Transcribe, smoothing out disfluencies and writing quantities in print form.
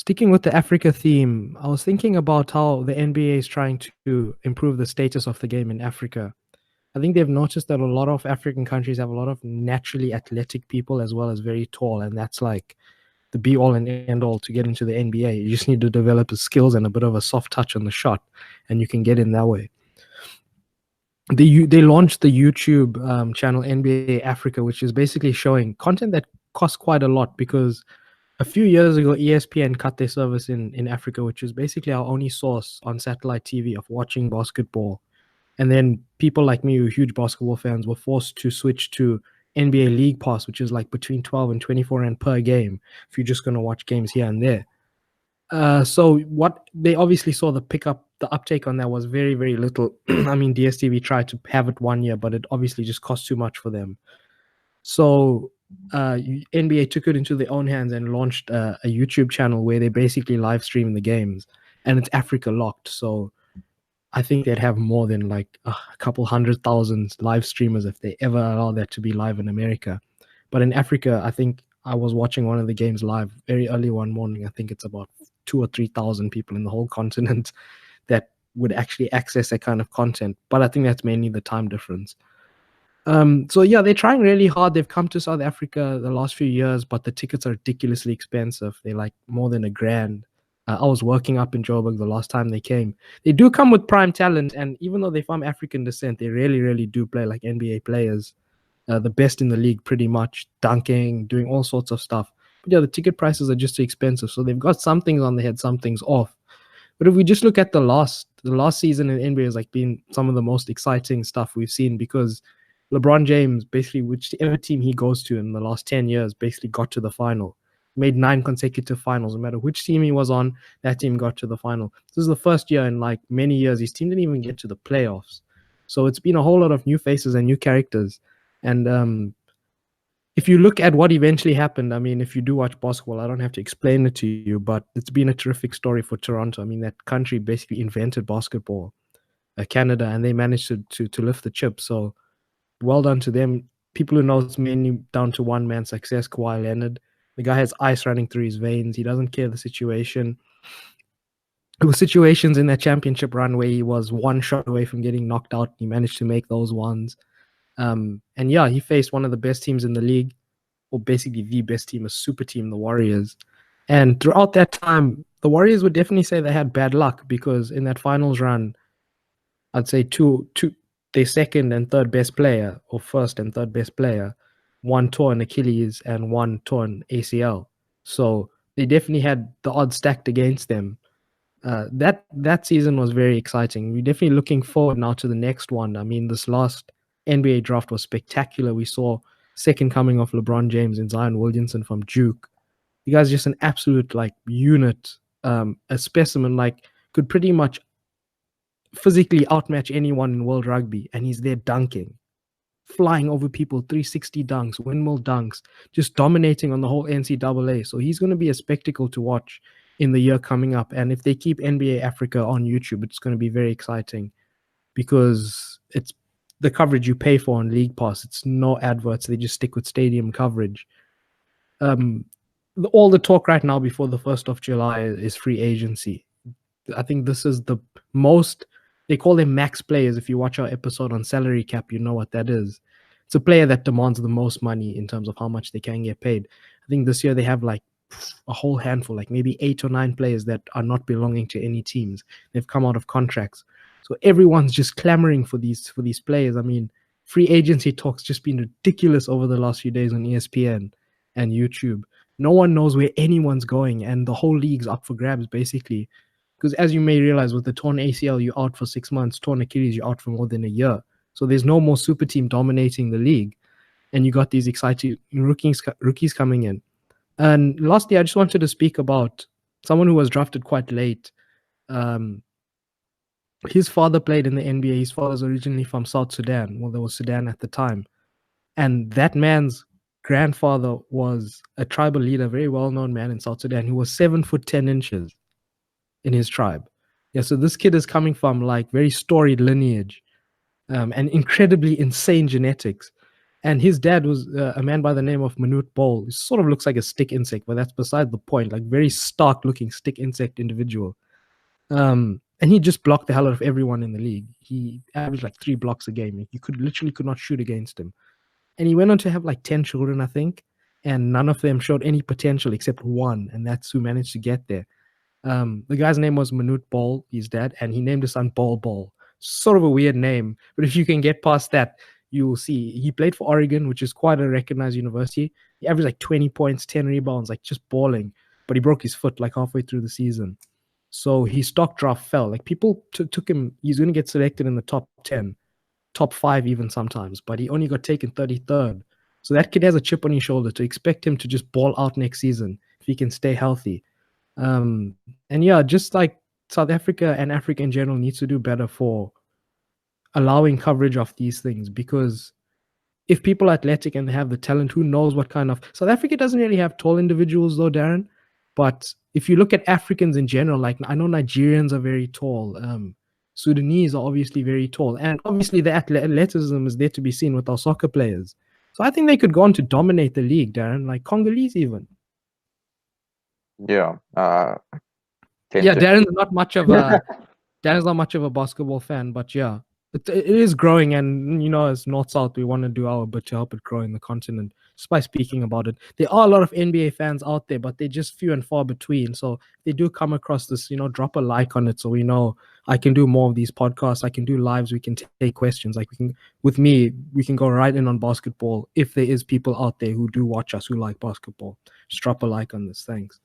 Sticking with the Africa theme, I was thinking about how the NBA is trying to improve the status of the game in Africa. I think they've noticed that a lot of African countries have a lot of naturally athletic people as well as very tall, and that's like the be all and end all to get into the NBA. You just need to develop the skills and a bit of a soft touch on the shot, and you can get in that way. They launched the YouTube channel NBA Africa, which is basically showing content that costs quite a lot because a few years ago, ESPN cut their service in Africa, which is basically our only source on satellite TV of watching basketball. And then people like me, who are huge basketball fans, were forced to switch to NBA League Pass, which is like between 12 and 24 rand per game if you're just going to watch games here and there. So what they obviously saw the uptake on that was very, very little. I mean, DSTV tried to have it 1 year, but it obviously just cost too much for them. So NBA took it into their own hands and launched a YouTube channel where they basically live stream the games, and it's Africa locked. So I think they'd have more than like a couple 100,000 live streamers if they ever allow that to be live in America. But in Africa, I think I was watching one of the games live very early one morning. I think it's about 2 or 3 thousand people in the whole continent that would actually access that kind of content. But I think that's mainly the time difference. So yeah, they're trying really hard. They've come to South Africa the last few years, but the tickets are ridiculously expensive. They're like more than $1,000. I was working up in Joburg the last time they came. They do come with prime talent, and even though they're from African descent, they really, really do play like NBA players, the best in the league, pretty much, dunking, doing all sorts of stuff. But yeah, the ticket prices are just too expensive. So they've got some things on the head, some things off. But if we just look at the last season in NBA has like been some of the most exciting stuff we've seen because LeBron James, basically, whichever team he goes to in the last 10 years, basically got to the final. Made 9 consecutive finals. No matter which team he was on, that team got to the final. This is the first year in like many years his team didn't even get to the playoffs. So it's been a whole lot of new faces and new characters. And if you look at what eventually happened, I mean, if you do watch basketball, I don't have to explain it to you, but it's been a terrific story for Toronto. I mean, that country basically invented basketball, Canada, and they managed to lift the chip. So well done to them. People who know it's mainly down to one man's success, Kawhi Leonard. The guy has ice running through his veins. He doesn't care the situation. There were situations in that championship run where he was one shot away from getting knocked out. He managed to make those ones. And yeah, he faced one of the best teams in the league, or basically the best team, a super team, the Warriors. And throughout that time, the Warriors would definitely say they had bad luck because in that finals run, I'd say their second and third best player, or first and third best player, one torn Achilles and one torn ACL. So they definitely had the odds stacked against them. That season was very exciting. We're definitely looking forward now to the next one. I mean, this last NBA draft was spectacular. We saw second coming of LeBron James and Zion Williamson from Duke. You guys just an absolute like unit, a specimen, like could pretty much physically outmatch anyone in world rugby, and he's there dunking, flying over people, 360 dunks, windmill dunks, just dominating on the whole NCAA. So he's going to be a spectacle to watch in the year coming up. And if they keep NBA Africa on YouTube, it's going to be very exciting because it's the coverage you pay for on League Pass. It's no adverts. They just stick with stadium coverage. All the talk right now before the 1st of July is free agency. I think this is the most, they call them max players. If you watch our episode on salary cap, you know what that is. It's a player that demands the most money in terms of how much they can get paid. I think this year they have like a whole handful, like maybe 8 or 9 players that are not belonging to any teams. They've come out of contracts. So everyone's just clamoring for these players. I mean, free agency talks just been ridiculous over the last few days on ESPN and YouTube. No one knows where anyone's going, and the whole league's up for grabs, basically. Because as you may realize, with the torn ACL, you're out for 6 months. Torn Achilles, you're out for more than a year. So there's no more super team dominating the league. And you got these exciting rookies coming in. And lastly, I just wanted to speak about someone who was drafted quite late. His father played in the NBA. His father's originally from South Sudan. Well, there was Sudan at the time. And that man's grandfather was a tribal leader, very well-known man in South Sudan, who was 7'10" in his tribe. Yeah, so this kid is coming from like very storied lineage and incredibly insane genetics. And his dad was a man by the name of Manute Bol. He sort of looks like a stick insect, but that's beside the point. Like very stark looking stick insect individual. And he just blocked the hell out of everyone in the league. He averaged like 3 blocks a game. You could not shoot against him. And he went on to have like 10 children, I think, and none of them showed any potential except one, and that's who managed to get there. The guy's name was Manute Bol, his dad, and he named his son Bol Bol. Sort of a weird name, but if you can get past that, you will see. He played for Oregon, which is quite a recognized university. He averaged like 20 points, 10 rebounds, like just balling, but he broke his foot like halfway through the season. So his stock draft fell. Like people took him, he's going to get selected in the top 10, top 5 even sometimes, but he only got taken 33rd. So that kid has a chip on his shoulder. To expect him to just ball out next season if he can stay healthy. And yeah, just like South Africa and Africa in general needs to do better for allowing coverage of these things, because if people are athletic and they have the talent, who knows what kind of South Africa doesn't really have tall individuals though, Darren. But if you look at Africans in general, like I know Nigerians are very tall, Sudanese are obviously very tall, and obviously the athleticism is there to be seen with our soccer players. So I think they could go on to dominate the league, Darren, like Congolese even. Yeah. Yeah, Darren's not much of a Dan's not much of a basketball fan, but yeah, it is growing. And, as North South, we want to do our bit to help it grow in the continent. Just by speaking about it, there are a lot of NBA fans out there, but they're just few and far between. So if they do come across this, drop a like on it so we know I can do more of these podcasts. I can do lives. We can take questions. Like with me, we can go right in on basketball. If there is people out there who do watch us who like basketball, just drop a like on this. Thanks.